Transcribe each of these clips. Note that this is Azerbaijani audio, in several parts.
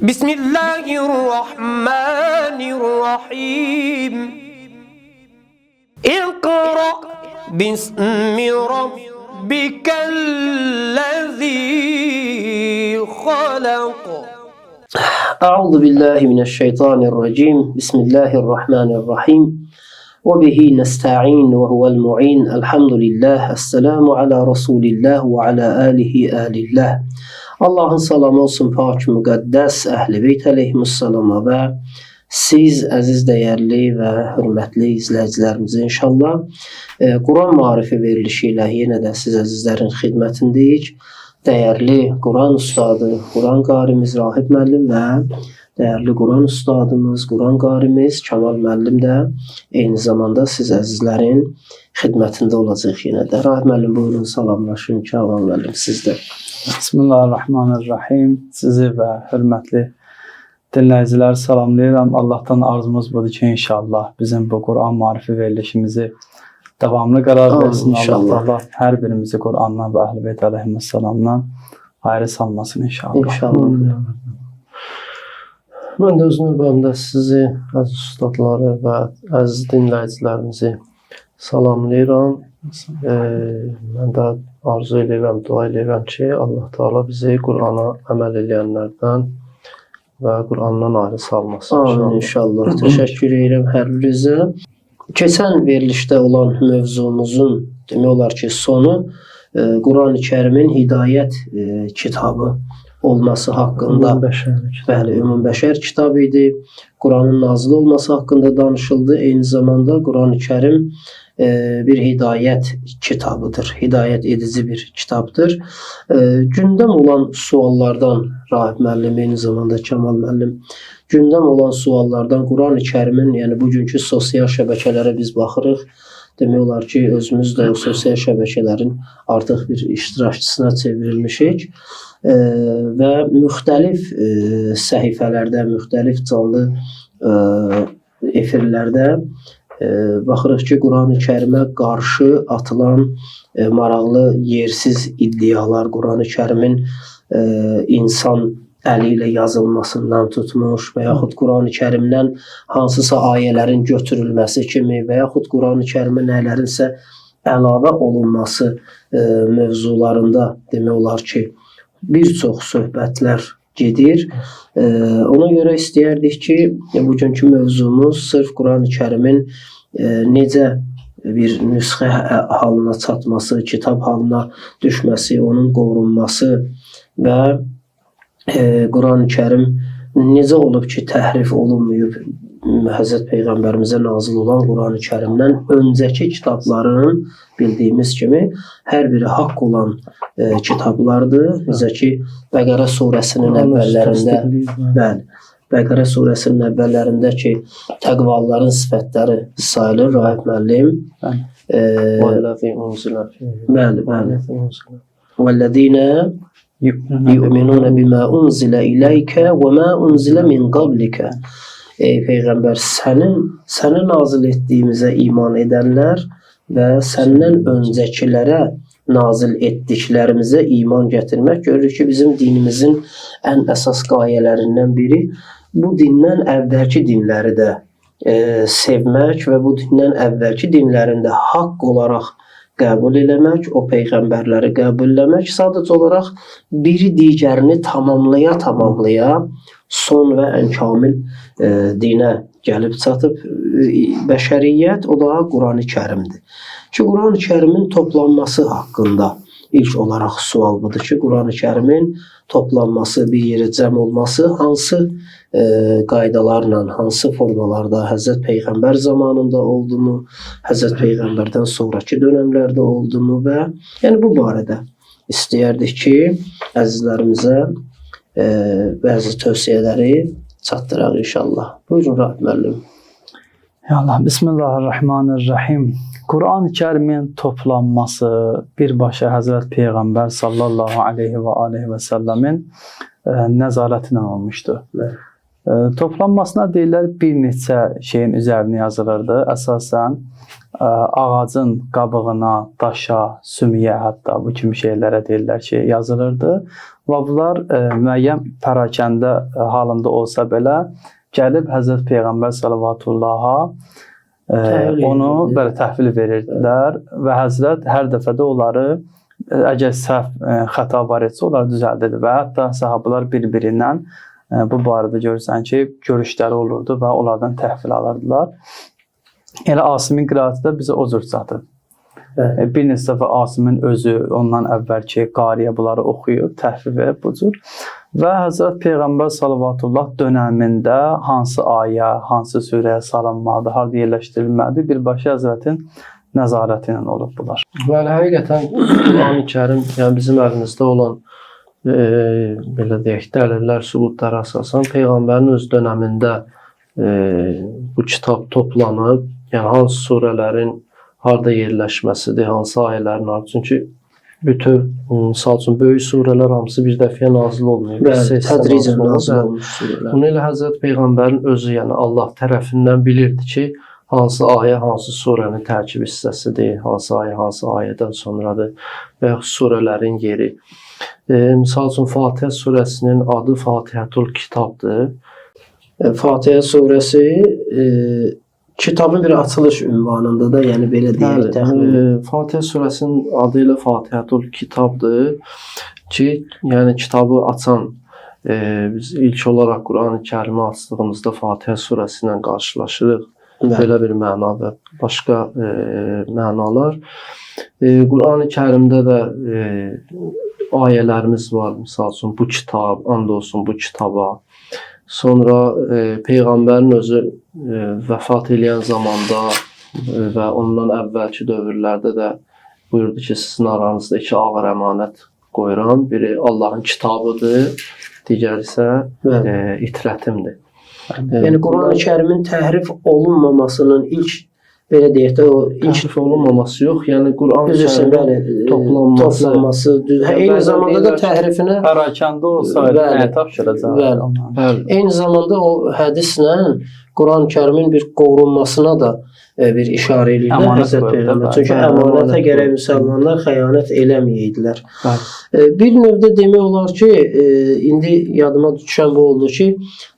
Bismillahirrahmanirrahim. İkra bismi rabbikellezî halak. Euzu billahi mineşşeytanirracim. Bismillahirrahmanirrahim. Ve bihi nesta'in ve huvel mu'in. Elhamdülillah. Esselamu ala Resulillah ve ala alihi alillah. Allah'ın salamı olsun pak müqəddəs Əhl-i Beyt əleyhissalama və siz əziz, dəyərli və hörmətli izləyicilərimizi inşallah Quran marifi verilişi ilə yenə də siz əzizlərin xidmətindəyik. Dəyərli Quran ustadı, Quran qarimiz Rahib müəllim və dəyərli Quran ustadımız, Quran qarimiz Kamal müəllim də eyni zamanda siz əzizlərin xidmətində olacaq yenə də. Rahib müəllim, buyurun, salamlaşın. Kamal müəllim, sizdə. Bismillahirrahmanirrahim. Sizi və hörmətli dinləyiciləri salamlayıram. Allah'tan arzumuz budur ki, inşallah bizim bu Quran marifi verilişimizi davamlı qərar versin. Allah hər birimizi Qurandan və Əhl-i Beyt əleyhissalamdan ayrı salmasın inşallah. İnşallah. Mən də öz növbəmdə sizi, əziz ustadları və əziz dinləyicilərimizi salamlayıram. Mən də arzu edirəm, dua edirəm ki, Allah Teala bizi Qur'ana əməl edənlərdən və Qur'andan ayrı salmasın. Amin inşallah. Təşəkkür edirəm hər birinizə. Keçən verilişdə olan mövzumuzun demək olar ki, sonu Quran-ı Kərimin hidayət kitabı olması haqqında, bəli, ümumbəşər kitabı idi. Quranın nazil olması haqqında danışıldı. Eyni zamanda Quran-ı Kərim bir hidayət kitabıdır. Hidayət edici bir kitabdır. Gündəm olan suallardan, Rahib müəllim, eyni zamanda Kamal müəllim, gündəm olan suallardan Quran-ı Kərimin, yəni bugünkü sosial şəbəkələrə biz baxırıq. Demək olar ki, özümüz də sosial şəbəkələrin artıq bir iştirakçısına çevrilmişik və müxtəlif səhifələrdə, müxtəlif canlı efirlərdə baxırıq ki, Quran-ı Kərimə qarşı atılan maraqlı, yersiz iddialar, Quran-ı Kərimin insan əli ilə yazılmasından tutmuş və yaxud Quran-ı Kərimdən hansısa ayələrin götürülməsi kimi və yaxud Quran-ı Kərimə nələrinsə əlavə olunması mövzularında demək olar ki, bir çox söhbətlər gedir. Ona görə istəyərdik ki, bugünkü mövzumuz sırf Quran-ı Kərimin necə bir nüsxə halına çatması, kitab halına düşməsi, onun qorunması və Quran-ı Kərim necə olub ki, təhrif olunmayıb, Həzrət Peyğəmbərimizə nazil olan Quran-ı Kərimdən öncəki kitabların bildiyimiz kimi hər biri haqq olan kitablardır. Necə ki, Bəqərə surəsinin əvvəllərində, bəli, Bəqərə surəsinin əvvəllərində ki, təqvalıların sifətləri sayılır, Rahib müəllim. Bəli, bəli. وَالَّذِينَ يُؤْمِنُونَ بِمَا أُنْزِلَ إِلَيْكَ وَمَا أُنْزِلَ مِنْ قَبْلِكَ. Ey Peyğəmbər, sənə nazil etdiyimizə iman edənlər və səndən öncəkilərə nazil etdiklərimizə iman gətirmək. Görürük ki, bizim dinimizin ən əsas qayələrindən biri bu dindən əvvəlki dinləri də sevmək və bu dindən əvvəlki dinlərin də haqq olaraq qəbul eləmək, o peyğəmbərləri qəbul eləmək, sadəcə olaraq biri digərini tamamlaya son və ən kamil dinə gəlib çatıb bəşəriyyət, o da Quran-ı Kərimdir. Ki, Quran-ı Kərimin toplanması haqqında ilk olaraq sual budur ki, Quran-ı Kərimin toplanması, bir yerə cəm olması hansı qaydalarla, hansı formalarda Həzrət Peyğəmbər zamanında oldumu, Həzrət Peyğəmbərdən sonraki dönəmlərdə oldumu və yəni bu barədə istəyərdik ki, əzizlərimizə bəzi tövsiyələri çatdıraq inşallah. Buyurun Rahib müəllim. Ya Allah, Bismillahirrahmanirrahim. Quran-ı Kərimin toplanması birbaşa Həzrət Peyğəmbər sallallahu aleyhi və aleyhi və səlləmin nəzarətinə olmuşdu. Toplanmasına deyirlər bir neçə şeyin üzərinə yazılırdı. Əsasən ağacın qabığına, daşa, sümüyə, hətta bu kimi şeylərə deyirlər ki, yazılırdı. Və bunlar müəyyən pərakəndə halında olsa belə gəlib Həzrət Peyğəmbər sallallahu onu belə təhvil verirdilər və Həzrət hər dəfədə onları əgər səhv xəta var etsə onları düzəldirdi və hətta sahabelər bir-birindən bu barədə görürsən ki, görüşləri olurdu və onlardan təhvil alırdılar. Elə Asimin qiraəti də bizə o cür çatır. Bir neçə dəfə Asimin özü ondan əvvəlki qariyə bunları oxuyub, təhvil verib bu cür. Və Həzrət Peyğəmbər sallallahu dönəmində hansı ayə, hansı surəyə salınmadı, harada yerləşdirilmədi, birbaşa Həzrətin nəzarəti ilə olub bunlar. Bəli, həqiqətən Quran-ı Kərim, yəni bizim əlimizdə olan belə deyək, dəlillər, sübutlara əsasən Peyğəmbərin öz dönəmində bu kitab toplanıb, yəni hansı surələrin harada yerləşməsidir, hansı ayələrin harada. Çünki bütün, misal üçün, böyük surələr hamısı bir dəfəyə nazil olmuyor. Bəli, tədricən nazil olmuş surələr. Bunu elə Həzrət Peyğəmbərin özü, yəni Allah tərəfindən bilirdi ki, hansı ayə, hansı surənin tərkib hissəsidir, hansı ayə, hansı ayədən sonradır və yaxud surələrin yeri. Misal üçün, Fatihə surəsinin adı Fatihətul Kitabdır. Fatihə surəsi kitabın bir açılış ünvanında da, yəni belə deyək. Fatihə surəsinin adı ilə Fatihətul Kitabdır ki, yəni kitabı açan biz ilk olaraq Quran-ı Kərimi açdığımızda Fatihə surəsi ilə qarşılaşırıq. Belə bir məna və başqa mənalar. Quran-ı Kərimdə də ayələrimiz var. Misal üçün, bu kitab, and olsun bu kitaba. Sonra Peyğəmbərin özü vəfat edən zamanda və ondan əvvəlki dövrlərdə də buyurdu ki, sizin aranızda iki ağır əmanət qoyuram. Biri Allahın kitabıdır, digəri isə itrətimdir. Yəni Quran-ı Kərimin təhrif olunmamasının ilk, belə deyək də, o təhrif olunmaması yox, yəni Quran-ı Kərimin toplanması, eyni zamanda da təhrifinə pərakəndə olsaydı tapşıracaq. Eyni zamanda o hədislə Quran-ı Kərimin bir qorunmasına da bir işarə edirlər Həzrət Peyğəmbər. Çünki əmanətə gərək müsəlmanlar xəyanət eləməyəydilər. Bir növdə demək olar ki, indi yadıma düşən bu oldu ki,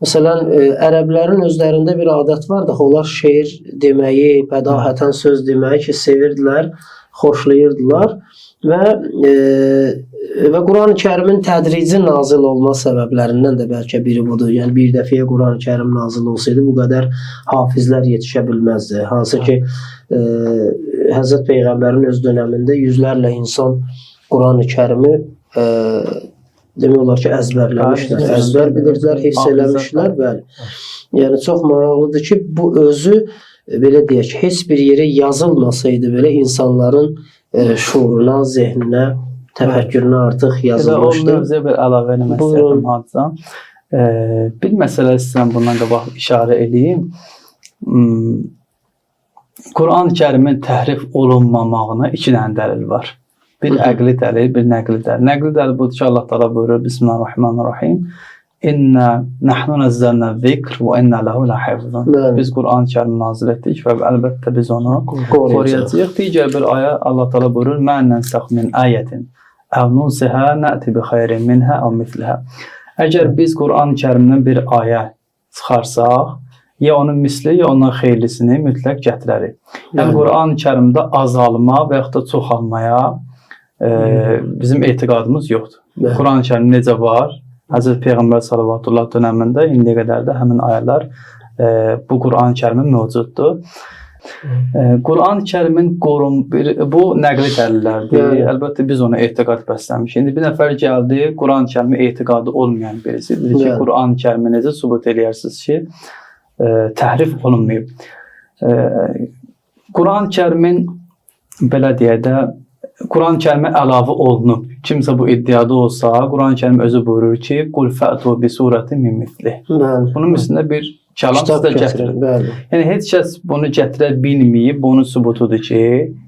məsələn, ərəblərin özlərində bir adət var da, onlar şeir deməyi, bədahətən söz deməyi ki, sevirdilər, xoşlayırdılar və Quran-ı Kərimin tədrici nazil olma səbəblərindən də bəlkə biri budur. Yəni bir dəfəyə Quran-ı Kərim nazil olsaydı bu qədər hafizlər yetişə bilməzdi. Hansı ki Həzrət Peyğəmbərin öz dönəmində yüzlərlə insan Quran-ı Kərimi demək olar ki, əzbərləmişlər. Əzbər bilirdilər, hifz eləmişlər. Bəli. Yəni çox maraqlıdır ki, bu özü belə deyək, heç bir yerə yazılmasaydı belə insanların şuuruna, zehninə, təfəkkürünə artıq yazılmışdı. O mövzuya bir əlavə eləmək istəyirəm Hacıcan. Bir məsələ istəyirəm bundan qabaq işarə edeyim. Quran-ı Kərimin təhrif olunmamağına iki dənə dəlil var. Bir əqli dəlil, bir nəqli dəlil. Nəqli dəlil budur ki, Allah Teala buyurur, Bismillahirrahmanirrahim. İnna nahnu nazzalna zikr və inna lahu lahafizun. Biz Quran-ı Kərimi nazil etdik və əlbəttə biz onu qoruyacağıq. Digər bir ayə Allah Teala buyurur, "Mə nənsəx min ayətin əv nunsiha na'ti bi xeyrin minha əv misliha." Əgər biz Quran-ı Kərimdən bir ayə çıxarsaq, ya onun misli, ya ondan xeyirlisini mütləq gətirərik. Yəni Quran-ı Kərimdə azalma və yaxud da çoxalmaya bizim etiqadımız yoxdur. Quran-ı Kərim necə var? Həzrət Peyğəmbər sallallahu dönəmində indiyə qədər də həmin ayələr bu Quran-ı Kərimin mövcuddur. Quran-ı Kərimin bu nəqli dəlillərdir. Əlbəttə biz ona etiqad bəsləmişik. İndi bir nəfər gəldi, Quran-ı Kərimi etiqadı olmayan birisi. Dedi ki, Quran-ı Kərimi necə sübut edirsiniz ki, təhrif olunmayıb. Quran-ı Kərimin belə deyək də, Quran-ı Kərimə əlavə olunub. Kimsə bu iddiada olsa, Quran-ı Kərim özü buyurur ki, "Qul fətu bi surətin min misli." Bunun üstündə bir kəlam Kitab sizə gətirin, gətirin. bəli. Yəni heç kəs bunu gətirə bilməyib, bunun sübutudur ki,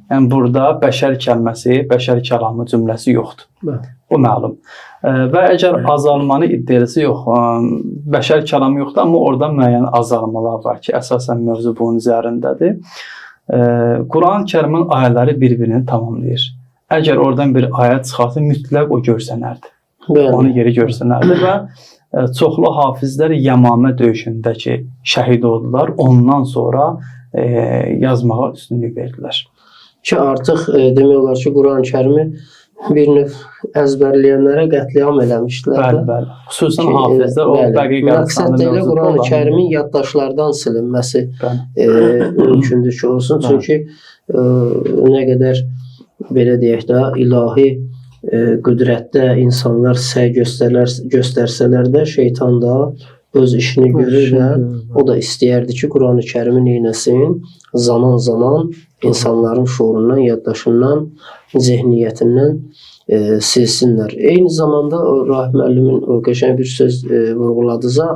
yəni burada bəşər kəlməsi, bəşər kəlamı cümləsi yoxdur. Bəli. Bu məlum. Və əgər azalmanı iddia etsə yox, bəşər kəlamı yoxdur, amma orada müəyyən azalmalar var ki, əsasən mövzu bunun üzərindədir. Quran-ı Kərimin ayələri bir-birini tamamlayır. Əgər oradan bir ayə çıxarsa, mütləq o görsənərdi. Bəli. Onu yeri görsənərdi və çoxlu hafizlər Yəmamə döyüşündə ki, şəhid oldular. Ondan sonra yazmağa üstünlük verdilər. Ki artıq demək olar ki, Quran-ı Kərimi bir növ əzbərləyənlərə qətliam eləmişdilər. Bəli, bəli. Xüsusən hafizlər o bəqi məqsəd elə Quran-ı Kərimin yaddaşlardan silinməsi mümkündür ki, olsun. Çünki nə qədər belə deyək də ilahi qüdrətdə insanlar səy göstərsələr də şeytan da öz işini görür və o da istəyərdi ki, Quran-ı Kərimi neynəsin? Zaman insanların şuurundan, yaddaşından, zehniyyətindən silsinlər. Eyni zamanda Rahim müəllimin o qəşəng bir söz vurğuladıza,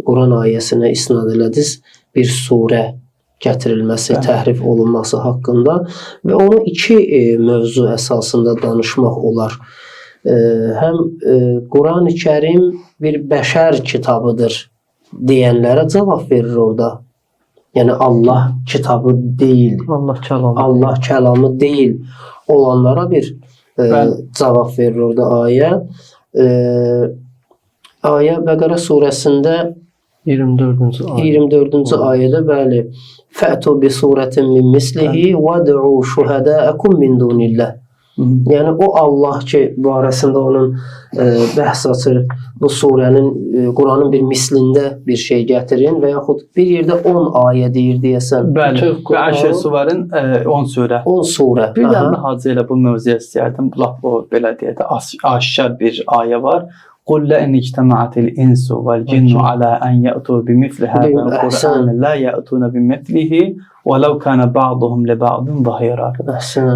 Quran ayəsinə isnad elədiz, bir surə gətirilməsi, təhrif olunması haqqında və onu iki mövzu əsasında danışmaq olar. Həm Quran-ı Kərim bir bəşər kitabıdır deyənlərə cavab verir orada. Yəni Allah kitabı deyil, Allah kəlamı deyil olanlara bir cavab verir orada ayə. Ayə Bəqərə surəsində 24-cü ayədə bəli Fətu bi surətin min mislihi vəd'u şuhədəəkum min dunillah. Yəni o Allah ki, barəsində onun bəhs açır, bu surənin, Quranın bir mislində bir şey gətirin və yaxud bir yerdə 10 ayə deyir deyəsən. Bəli, və Əşr surənin 10 surə. 10 surə. Bir də Hacı ilə bu mövzuya istəyərdim. O belə deyək də aşkar bir ayə var. قل لئن اجتمعت الإنس والجن على أن يأتوا بمثل هذا القرآن لا يأتون بمثله ولو كان بعضهم لبعض ظهيرا.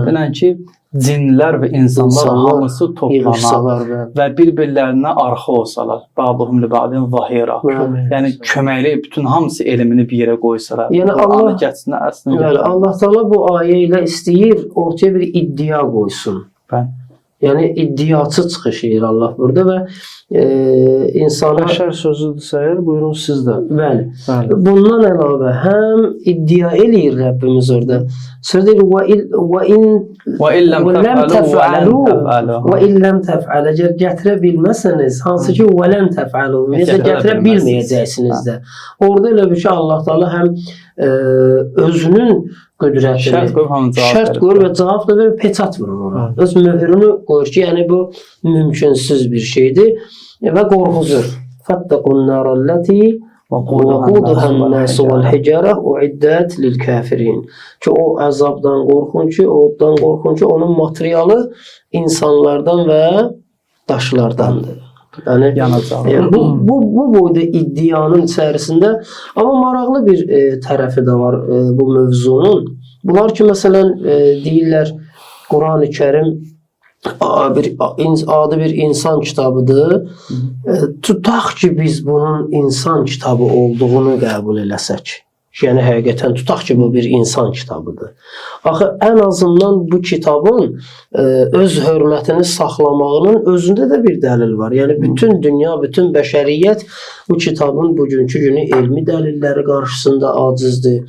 Denən ki, cinlər və insanlar hamısı toplanar və bir-birlərinə arxa olsalar, ba'duhum li ba'din zahira. Yəni köməkli bütün hamısı elmini bir yerə qoysalar. Yəni Allah Taala bu ayə ilə istəyir ortaya bir iddia qoysun. Yəni iddiaçı çıxış edir Allah burada və insana bəşər sözüdürsə əgər buyurun siz də. Bəli. Bundan əlavə həm iddia eləyir Rəbbimiz orada. Sözdir və illəm təf'alu əgər gətirə bilməsəniz hansı ki və ləm təf'alu necə gətirə bilməyəcəksiniz də. Orada elə bir ki Allah Taala həm özünün qüdrətini şərt qoyur və cavab da verir, peçat vurur ona. Öz möhrünü qoyur ki, yəni bu mümkünsüz bir şeydir və qorxudur. Fattaqun narallati وَقُودُهَا النَّاسُ وَالْحِجَارَةُ اُعِدَّتْ لِلْكَافِرِينَ Ki o əzabdan qorxun ki, oddan qorxun ki, onun materialı insanlardan və daşlardandır. Yəni bu boyda iddianın içərisində, amma maraqlı bir tərəfi də var bu mövzunun. Bunlar ki, məsələn, deyirlər Quran-ı Kərim adı bir insan kitabıdır. Tutaq ki biz bunun insan kitabı olduğunu qəbul eləsək. Yəni həqiqətən tutaq ki bu bir insan kitabıdır. Axı ən azından bu kitabın öz hörmətini saxlamağının özündə də bir dəlil var. Yəni bütün dünya, bütün bəşəriyyət bu kitabın bugünkü günü elmi dəlilləri qarşısında acizdir.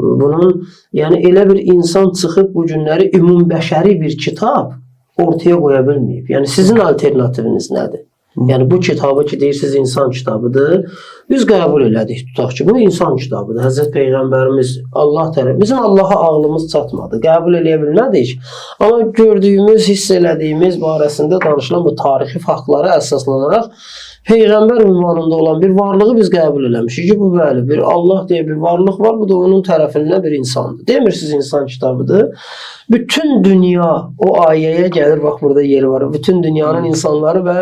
Bunun yəni elə bir insan çıxıb bu günləri ümumbəşəri bir kitab ortaya qoya bilməyib. Yəni sizin alternativiniz nədir? Yəni bu kitabı ki deyirsiniz insan kitabıdır. Biz qəbul elədik, tutaq ki bu insan kitabıdır. Həzrət Peyğəmbərimiz Allah tərəfindən bizim Allaha ağlımız çatmadı. Qəbul eləyə bilmədik. Amma gördüyümüz, hiss elədiyimiz barəsində danışılan bu tarixi faktlara əsaslanaraq Peyğəmbər ünvanında olan bir varlığı biz qəbul eləmişik ki, bu bəli, bir Allah deyə bir varlıq var, bu da onun tərəfindən bir insandır. Demirsiniz insan kitabıdır. Bütün dünya o ayəyə gəlir, bax burada yeri var. Bütün dünyanın insanları və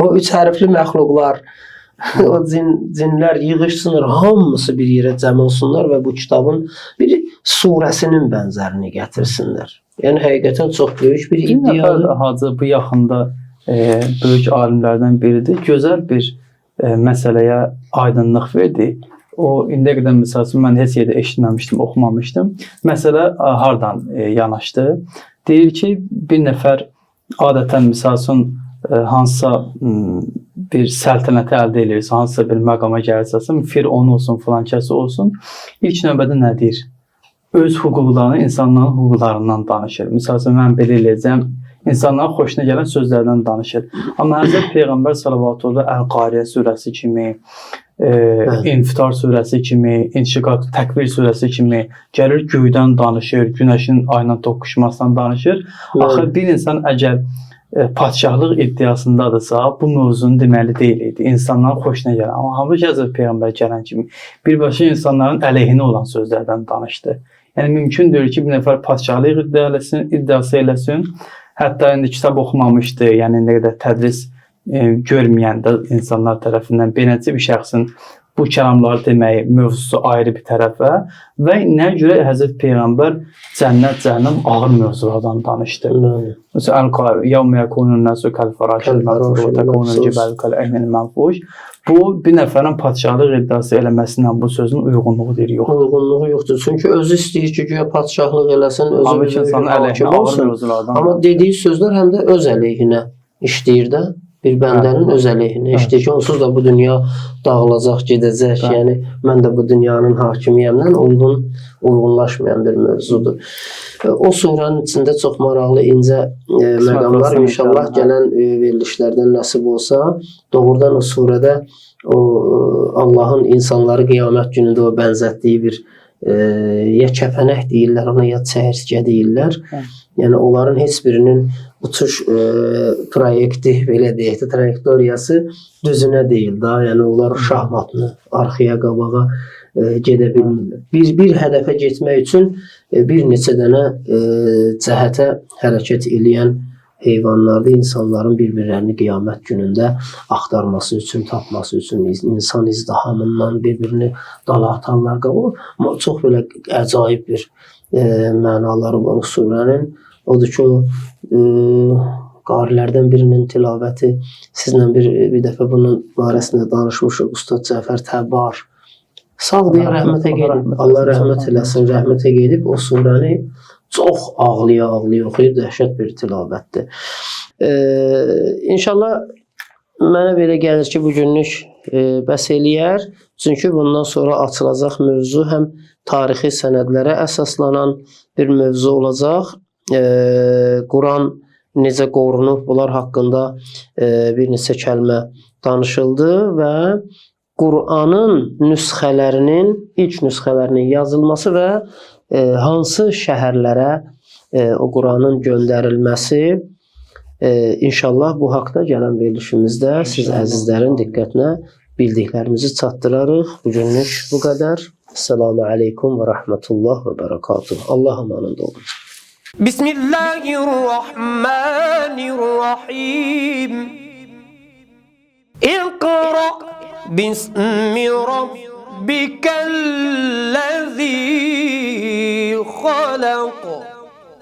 o 3 hərfli məxluqlar, o cinlər yığışsınlar, hamısı bir yerə cəm olsunlar və bu kitabın bir surəsinin bənzərini gətirsinlər. Yəni həqiqətən çox böyük bir iddiadır. Hacı bu yaxında böyük alimlərdən biridir. Gözəl bir məsələyə aydınlıq verdi. O indiyə qədər məsəl üçün mən heç yerdə eşitməmişdim, oxumamışdım. Məsələ hardan yanaşdı? Deyir ki, bir nəfər adətən məsəl üçün hansısa bir səltənəti əldə edirsə, hansısa bir məqama gəlirsə, Firon olsun, filan kəsi olsun, ilk növbədə nə deyir? Öz hüquqlarını, insanların hüquqlarından danışır. Məsəl üçün, mən belə eləyəcəm, insanların xoşuna gələn sözlərdən danışır. Amma Həzrət Peyğəmbər sallallahu əleyhi və səlləm Əl-Qariyə surəsi kimi, İnfitar surəsi kimi, İnşiqaq Təkvir surəsi kimi gəlir göydən danışır, günəşin ayla toqquşmasından danışır. Axı bir insan əgər padşahlıq iddiasındadırsa, bu mövzunu deməli deyil idi. İnsanların xoşuna gələn. Amma halbuki Həzrət Peyğəmbər gələn kimi birbaşa insanların əleyhinə olan sözlərdən danışdı. Yəni mümkündür ki, bir nəfər padşahlıq iddiası eləsin. Hətta indi kitab oxumamışdı, yəni nə qədər tədris görməyəndə insanlar tərəfindən beynəlçi bir şəxsin bu kəlamları deməyi mövzusu ayrı bir tərəfə və nə görə Həzrət Peyğəmbər cənnət, cəhənnəm ağır mövzulardan danışdı. Məsələn, yevmə yekunun nasu kal-faraşil mabsus və tekunul cibalu kal-əynin manfuş. Bu, bir nəfərin padşahlıq iddiası eləməsindən bu sözün uyğunluğu deyir, yox. Uyğunluğu yoxdur. Çünki özü istəyir ki, güya padşahlıq eləsin, özü hakim olsun. Amma dediyi sözlər həm də öz əleyhinə işləyir də. Bir bəndənin öz əleyhinə işləyir ki, onsuz da bu dünya dağılacaq, gedəcək. Yəni, mən də bu dünyanın hakimiyyəmdən uyğunlaşmayan bir mövzudur. O surənin içində çox maraqlı, incə məqamlar. İnşallah gələn verilişlərdən nəsib olsa, doğrudan o surədə Allahın insanları qiyamət günündə o bənzətdiyi bir ya kəpənək deyirlər, ona ya çəyirtkə deyirlər. Yəni, onların heç birinin uçuş proyekti, belə deyək də, trayektoriyası düzünə deyil da. Yəni, onlar şahmatını arxaya, qabağa gedə bilmirlər. Bir hədəfə getmək üçün bir neçə dənə cəhətə hərəkət eləyən heyvanlarda insanların bir-birlərini qiyamət günündə axtarması üçün, tapması üçün, insan izdihamından bir-birini dala atarlar. Çox belə əcaib bir mənaları var o surənin. Odur ki, qarilərdən birinin tilavəti, sizlə bir dəfə bunun barəsində danışmışıq, Ustad Cəfər Təbar. Sağ deyə rəhmətə gedib, Allah rəhmət eləsin, rəhmətə gedib o surəni çox ağlaya-ağlaya oxuyur, dəhşət bir tilavətdir. İnşallah mənə belə gəlir ki, bugünlük bəs eləyər. Çünki bundan sonra açılacaq mövzu həm tarixi sənədlərə əsaslanan bir mövzu olacaq. Quran necə qorunub, bunlar haqqında bir neçə kəlmə danışıldı və Quranın nüsxələrinin, ilk nüsxələrinin yazılması və hansı şəhərlərə o Quranın göndərilməsi, inşallah bu haqda gələn verilişimizdə siz əzizlərin diqqətinə bildiklərimizi çatdırarıq. Bugünlük bu qədər. Esselamu aleykum və rəhmətullah və bərəkatuhu. Allah amanında olun. Bismillahirrahmanirrahim. İqra bismi rabbikellezî halaq.